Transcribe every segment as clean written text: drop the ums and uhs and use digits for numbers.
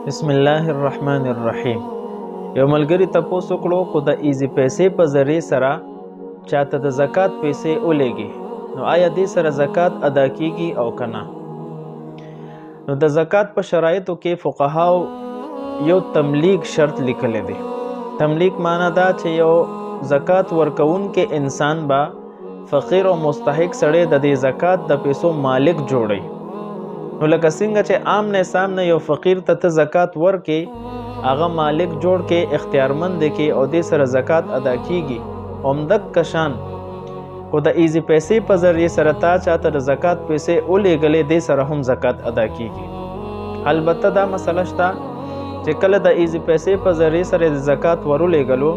बिस्मिल्लाहिर्रहमानिर्रहीम। یو ملګري تپوس وکړو خو د ایزی پیسې په ذریعې سره چاته د زکات پیسې ولېږي نو آیا دې سره زکات ادا کیږي او کنه؟ نو د زکات په شرایطو کې فقهاو یو تملیک شرط لیکلی دی. تملیک معنا دا چې یو زکات ورکوونکې انسان به فقیر او مستحق سړی د دې زکات د پیسو مالک جوړي. نو لکه څنګه چې عام نصاب نه یو فقیر ته زکات ورکې هغه مالک جوړ کې اختیارمند دی کې او دې سره زکات ادا کیږي. همدک کشان خو د ایزی پیسې په ذریعې سره تا چاته د زکات پیسې ولېږلې دې سره هم زکات ادا کیږي. البته دا مسله شته چې کله د ایزی پیسې په ذریعې سره د زکات ورولېږلو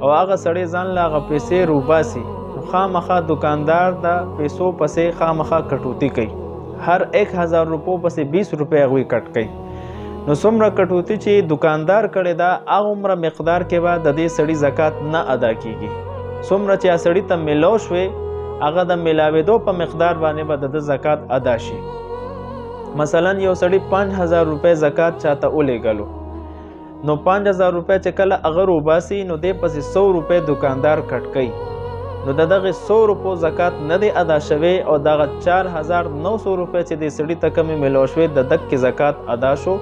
او هغه سړی ځان له هغه پیسې روباسي نو خامخا دکاندار د پیسو پسې خامخا کټوتي کوي. هر 1000 روپو پسې 20 روپۍ هغوی کټ کوي. نو څومره کټوتي چې دکاندار کړی دا هغومره مقدار کې به د دې سړي زکات نه ادا کیږي. څومره چې سړي ته میلاو شوې هغه د میلاوېدو په مقدار باندې به د زکات ادا شي. مثلا یو سړي 5000 روپۍ زکات چاته ولېږلو نو 5000 روپۍ چې کله هغه روباسي نو دې پسې 100 روپۍ دکاندار کټ کوي. نو د دغه 100 روپو زکات نه دی ادا شوی او دغه 4900 روپۍ چې د سړي ته کمې میلاو شوې د دک زکات ادا شو.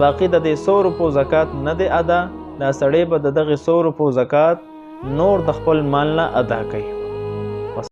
باقی د 100 روپو زکات نه دی ادا. دا سړی به د دغه 100 روپو زکات نور د خپل مال نه ادا کوي.